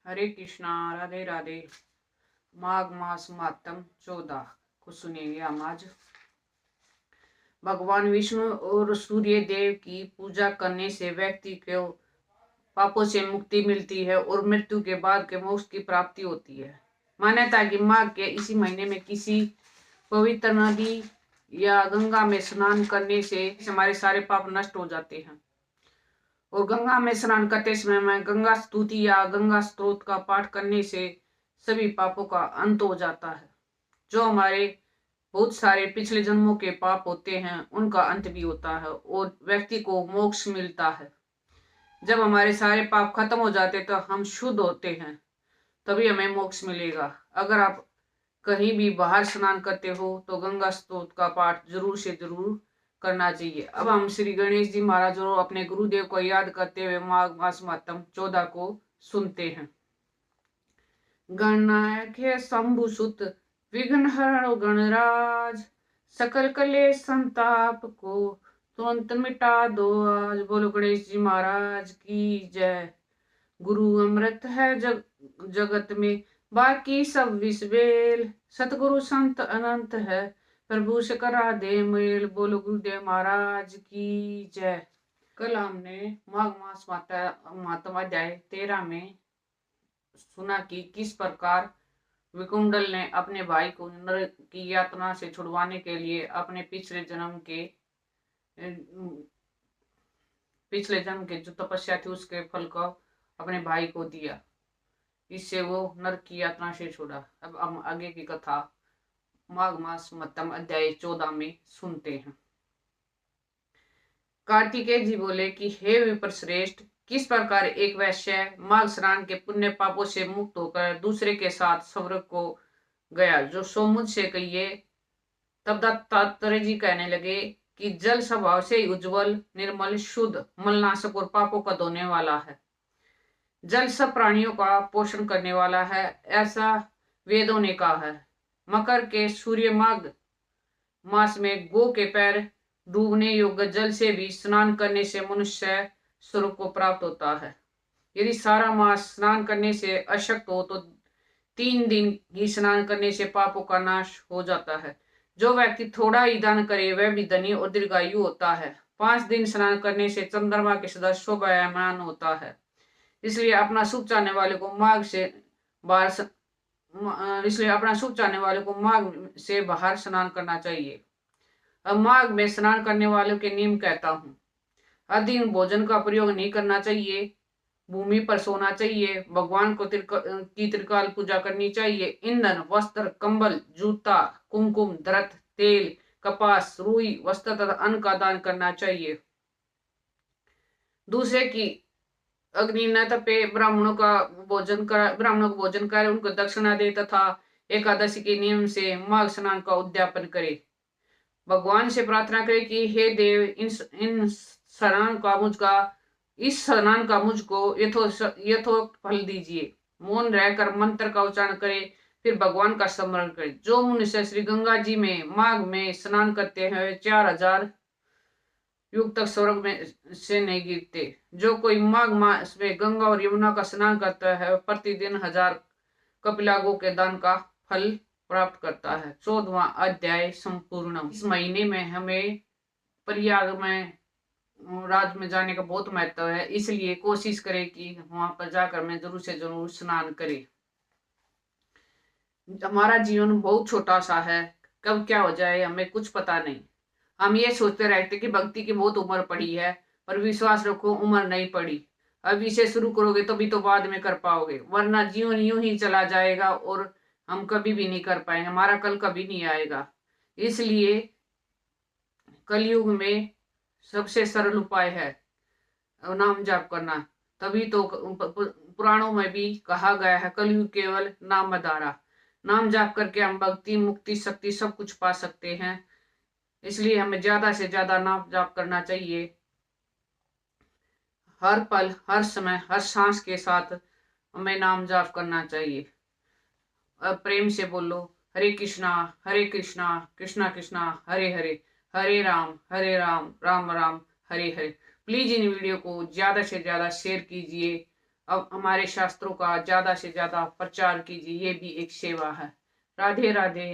हरे कृष्णा। राधे राधे। माघ मास मातम 14 को सुनेंगे हम आज। भगवान विष्णु और सूर्य देव की पूजा करने से व्यक्ति को पापों से मुक्ति मिलती है और मृत्यु के बाद के मोक्ष की प्राप्ति होती है। मान्यता है कि माघ के इसी महीने में किसी पवित्र नदी या गंगा में स्नान करने से हमारे सारे पाप नष्ट हो जाते हैं। और गंगा में स्नान करते समय में गंगा स्तुति या गंगा स्तोत्र का पाठ करने से सभी पापों का अंत हो जाता है। जो हमारे बहुत सारे पिछले जन्मों के पाप होते हैं उनका अंत भी होता है और व्यक्ति को मोक्ष मिलता है। जब हमारे सारे पाप खत्म हो जाते तो हम शुद्ध होते हैं, तभी हमें मोक्ष मिलेगा। अगर आप कहीं भी बाहर स्नान करते हो तो गंगा स्तोत्र का पाठ जरूर से जरूर करना चाहिए। अब हम श्री गणेश जी महाराज और अपने गुरुदेव को याद करते हुए माघ मास मातम 14 को सुनते हैं। गणनायक है शंभु सुत विघ्न हरो गणराज, सकल कलेश संताप को तुरंत मिटा दो आज। बोलो गणेश जी महाराज की जय। गुरु अमृत है जगत में, बाकी सब विषबेल, सतगुरु संत अनंत है, प्रभु से करा दे मेल। बोलो गुरुदेव महाराज की जय। कल हमने माघ मास मातम अध्याय 13 में सुना कि किस प्रकार विकुंडल ने अपने भाई को नरक की यातना से छुड़वाने के लिए अपने पिछले जन्म के जो तपस्या थी उसके फल को अपने भाई को दिया, इससे वो नरक की यातना से छुड़ा। अब हम आगे की कथा माघ मास मातम अध्याय 14 में सुनते हैं। कार्तिकेय जी बोले कि हे विप्र श्रेष्ठ, किस प्रकार एक वैश्य माघ स्नान के पुण्य पापों से मुक्त होकर दूसरे के साथ स्वर्ग को गया, जो सो मुझसे कहिए। तब दत्तात्रेय जी कहने लगे कि जल स्वभाव से उज्जवल, निर्मल, शुद्ध, मलनाशक और पापों का धोने वाला है। जल सब प्राणियों का पोषण करने वाला है, ऐसा वेदों ने कहा है। मकर के सूर्य माघ मास में गो के पैर डूबने योग्य जल से भी स्नान करने से मनुष्य स्वरूप को प्राप्त होता है। यदि सारा मास स्नान करने से अशक्त हो तो 3 दिन ही स्नान करने से पापों का नाश हो जाता है। जो व्यक्ति थोड़ा ही दान करे वह भी धनी और दीर्घायु होता है। 5 दिन स्नान करने से चंद्रमा के सदृश शोभायमान होता है। इसलिए अपना शुभ चाहने वाले को माघ से बाहर स्नान करना चाहिए। अब माघ में स्नान करने वालों के नियम कहता हूँ। अधिक भोजन का प्रयोग नहीं करना चाहिए, भूमि पर सोना चाहिए, भगवान को त्रिकाल पूजा करनी चाहिए, ईंधन, वस्त्र, कंबल, जूता, कुमकुम, धरत, तेल, कपास, रुई, वस्त्र तथा अन्न का दान करना चाहिए। दूसरे की अग्नि न तपे, ब्राह्मणों को भोजन करे, उनको दक्षिणा दे तथा एकादशी के नियम से माघ स्नान का उद्यापन करे। भगवान से प्रार्थना करे कि हे देव, इस स्नान का मुझको यथोक्त फल दीजिए। मौन रहकर मंत्र का उच्चारण करे, फिर भगवान का स्मरण करे। जो मनुष्य श्री गंगा जी में माघ में स्नान करते हैं 4000 युग तक स्वर्ग में से नहीं गिरते। जो कोई माघ मास में गंगा और यमुना का स्नान करता है प्रतिदिन 1000 कपिलागों के दान का फल प्राप्त करता है। 14वां अध्याय संपूर्ण। इस महीने में हमें प्रयाग में राज में जाने का बहुत महत्व है, इसलिए कोशिश करें कि वहां पर जाकर मैं जरूर से जरूर स्नान करें। हमारा जीवन बहुत छोटा सा है, कब क्या हो जाए हमें कुछ पता नहीं। हम ये सोचते रहते कि भक्ति की बहुत उम्र पड़ी है, पर विश्वास रखो उम्र नहीं पड़ी। अब इसे शुरू करोगे तभी तो बाद में कर पाओगे, वरना जीवन यूं ही चला जाएगा और हम कभी भी नहीं कर पाएंगे, हमारा कल कभी नहीं आएगा। इसलिए कलयुग में सबसे सरल उपाय है नाम जाप करना। तभी तो पुराणों में भी कहा गया है कलयुग केवल नाम आधारा। नाम जाप करके हम भक्ति, मुक्ति, शक्ति सब कुछ पा सकते हैं। इसलिए हमें ज्यादा से ज्यादा नाम जाप करना चाहिए। हर पल, हर समय, हर सांस के साथ हमें नाम जाप करना चाहिए। अब प्रेम से बोलो हरे कृष्णा कृष्णा कृष्णा हरे हरे, हरे Ram Ram Ram Hare Hare. Please in video को ज्यादा से ज्यादा शेयर कीजिए अब हमारे शास्त्रों का ज़्यादा से ज़्यादा प्रचार कीजिए, ये भी एक सेवा है। राधे राधे।